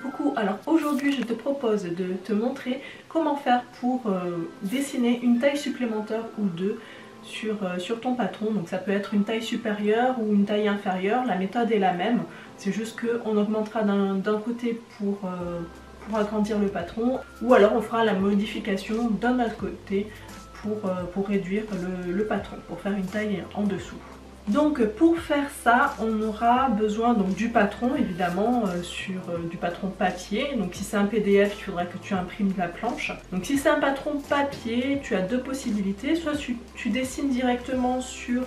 Coucou, alors aujourd'hui je te propose de te montrer comment faire pour dessiner une taille supplémentaire ou deux sur ton patron. Donc ça peut être une taille supérieure ou une taille inférieure, la méthode est la même, c'est juste qu'on augmentera d'un côté pour agrandir le patron, ou alors on fera la modification d'un autre côté pour réduire le patron, pour faire une taille en dessous. Donc pour faire ça, on aura besoin donc du patron évidemment, du patron papier. Donc si c'est un PDF, il faudra que tu imprimes la planche. Donc si c'est un patron papier, tu as deux possibilités. Soit tu dessines directement sur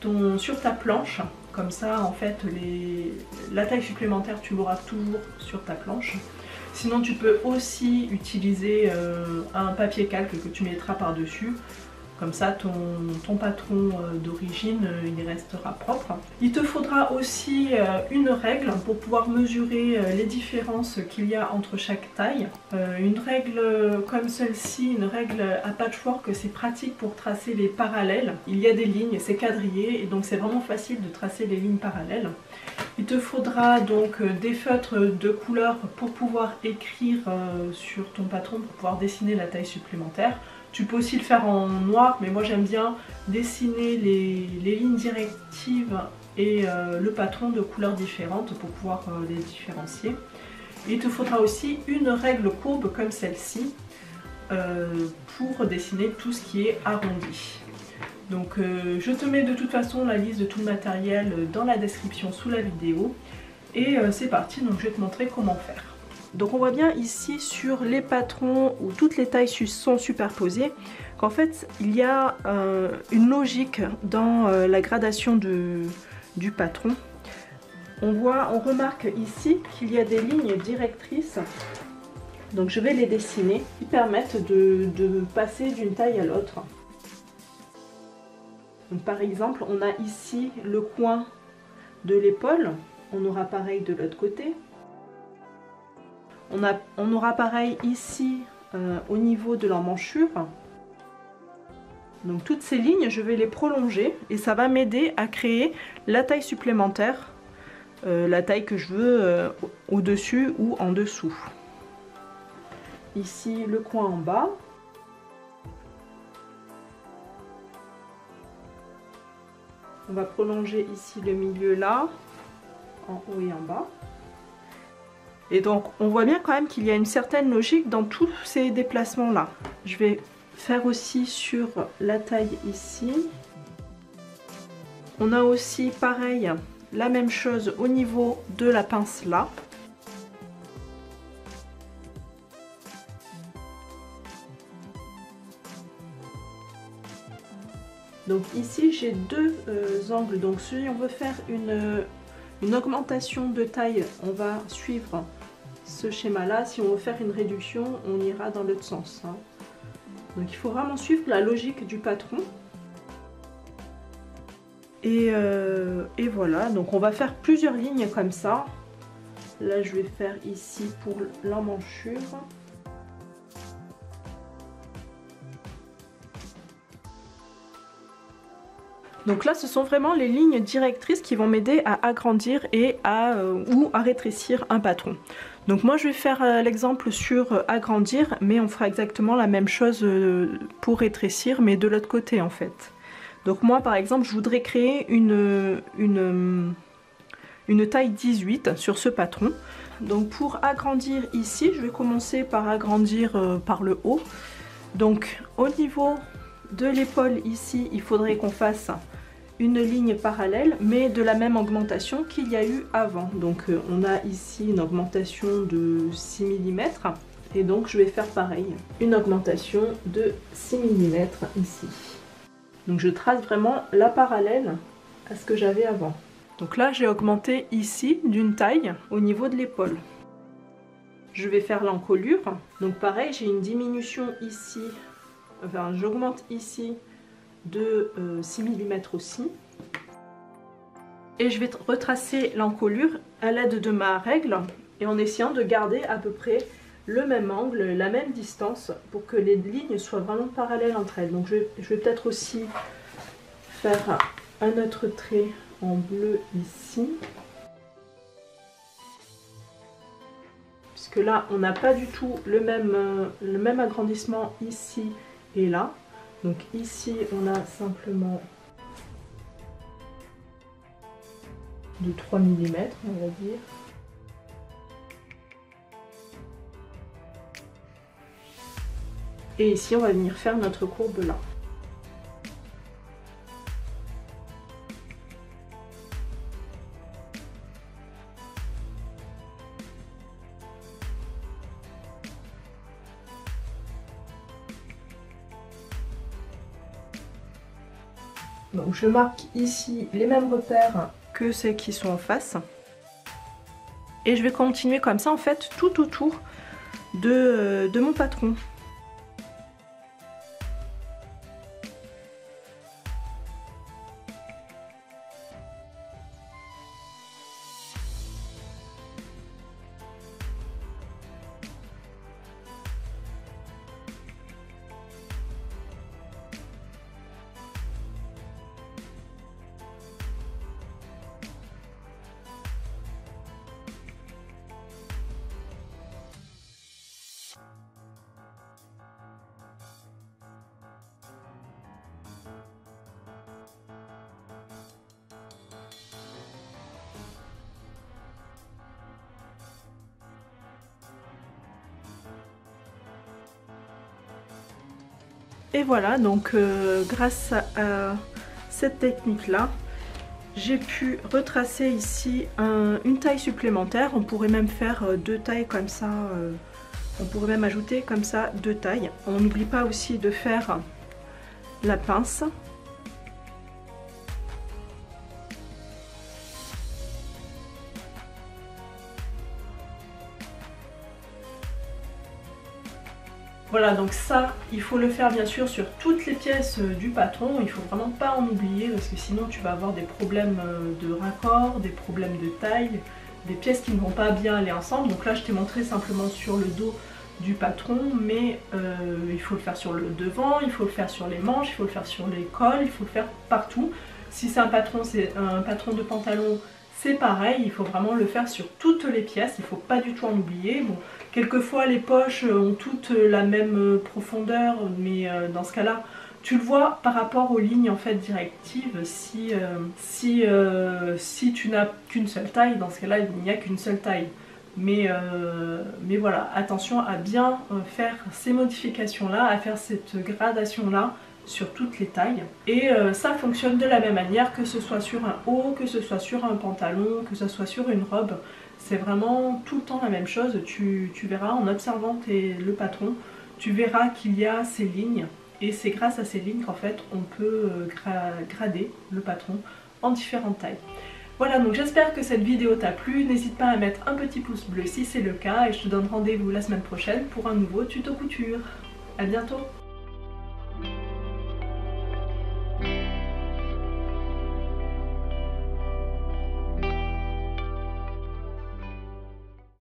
ta planche, comme ça en fait la taille supplémentaire tu l'auras toujours sur ta planche. Sinon tu peux aussi utiliser un papier calque que tu mettras par-dessus. Comme ça, ton patron d'origine, il restera propre. Il te faudra aussi une règle pour pouvoir mesurer les différences qu'il y a entre chaque taille. Une règle comme celle-ci, une règle à patchwork, c'est pratique pour tracer les parallèles. Il y a des lignes, c'est quadrillé, et donc c'est vraiment facile de tracer les lignes parallèles. Il te faudra donc des feutres de couleur pour pouvoir écrire sur ton patron, pour pouvoir dessiner la taille supplémentaire. Tu peux aussi le faire en noir, mais moi j'aime bien dessiner les lignes directives et le patron de couleurs différentes pour pouvoir les différencier. Il te faudra aussi une règle courbe comme celle-ci pour dessiner tout ce qui est arrondi. Donc je te mets de toute façon la liste de tout le matériel dans la description sous la vidéo. Et c'est parti, donc je vais te montrer comment faire. Donc on voit bien ici sur les patrons où toutes les tailles sont superposées qu'en fait il y a une logique dans la gradation du patron. On remarque ici qu'il y a des lignes directrices, donc je vais les dessiner, qui permettent de passer d'une taille à l'autre. Par exemple, on a ici le coin de l'épaule, on aura pareil de l'autre côté. On aura pareil ici au niveau de l'emmanchure. Donc toutes ces lignes, je vais les prolonger et ça va m'aider à créer la taille supplémentaire, la taille que je veux au-dessus ou en dessous. Ici le coin en bas. On va prolonger ici le milieu là, en haut et en bas. Et donc on voit bien quand même qu'il y a une certaine logique dans tous ces déplacements là. Je vais faire aussi sur la taille ici. On a aussi pareil la même chose au niveau de la pince là. Donc ici j'ai deux angles, donc si on veut faire une augmentation de taille, on va suivre ce schéma là. Si on veut faire une réduction, on ira dans l'autre sens, hein. Donc il faut vraiment suivre la logique du patron. Et voilà, donc on va faire plusieurs lignes comme ça. Là je vais faire ici pour l'emmanchure. Donc là, ce sont vraiment les lignes directrices qui vont m'aider à agrandir et ou à rétrécir un patron. Donc moi, je vais faire l'exemple sur agrandir, mais on fera exactement la même chose pour rétrécir, mais de l'autre côté en fait. Donc moi, par exemple, je voudrais créer une taille 18 sur ce patron. Donc pour agrandir ici, je vais commencer par agrandir par le haut. Donc au niveau de l'épaule ici, il faudrait qu'on fasse une ligne parallèle mais de la même augmentation qu'il y a eu avant. Donc on a ici une augmentation de 6 mm et donc je vais faire pareil, une augmentation de 6 mm ici. Donc je trace vraiment la parallèle à ce que j'avais avant. Donc là j'ai augmenté ici d'une taille au niveau de l'épaule. Je vais faire l'encolure, donc pareil j'ai une diminution ici, enfin j'augmente ici de 6 mm aussi. Et je vais retracer l'encolure à l'aide de ma règle et en essayant de garder à peu près le même angle, la même distance pour que les lignes soient vraiment parallèles entre elles. Donc je vais peut-être aussi faire un autre trait en bleu ici. Puisque là, on n'a pas du tout le même agrandissement ici et là. Donc ici, on a simplement de 3 mm, on va dire. Et ici, on va venir faire notre courbe là. Donc je marque ici les mêmes repères que celles qui sont en face. Et je vais continuer comme ça en fait tout autour de mon patron. Et voilà, donc grâce à cette technique là, j'ai pu retracer ici une taille supplémentaire. On pourrait même faire 2 tailles comme ça, on pourrait même ajouter comme ça 2 tailles. On n'oublie pas aussi de faire la pince. Voilà, donc ça, il faut le faire bien sûr sur toutes les pièces du patron. Il faut vraiment pas en oublier parce que sinon tu vas avoir des problèmes de raccord, des problèmes de taille, des pièces qui ne vont pas bien aller ensemble. Donc là, je t'ai montré simplement sur le dos du patron, mais il faut le faire sur le devant, il faut le faire sur les manches, il faut le faire sur les cols, il faut le faire partout. Si c'est un patron de pantalon, c'est pareil, il faut vraiment le faire sur toutes les pièces, il ne faut pas du tout en oublier. Bon, quelquefois les poches ont toutes la même profondeur, mais dans ce cas-là, tu le vois par rapport aux lignes en fait directives. Si tu n'as qu'une seule taille, dans ce cas-là, il n'y a qu'une seule taille. Mais voilà, attention à bien faire ces modifications-là, à faire cette gradation-là sur toutes les tailles. Et ça fonctionne de la même manière, que ce soit sur un haut, que ce soit sur un pantalon, que ce soit sur une robe. C'est vraiment tout le temps la même chose. Tu verras en observant le patron, tu verras qu'il y a ces lignes. Et c'est grâce à ces lignes qu'en fait on peut grader le patron en différentes tailles. Voilà, donc j'espère que cette vidéo t'a plu. N'hésite pas à mettre un petit pouce bleu si c'est le cas. Et je te donne rendez-vous la semaine prochaine pour un nouveau tuto couture. A bientôt!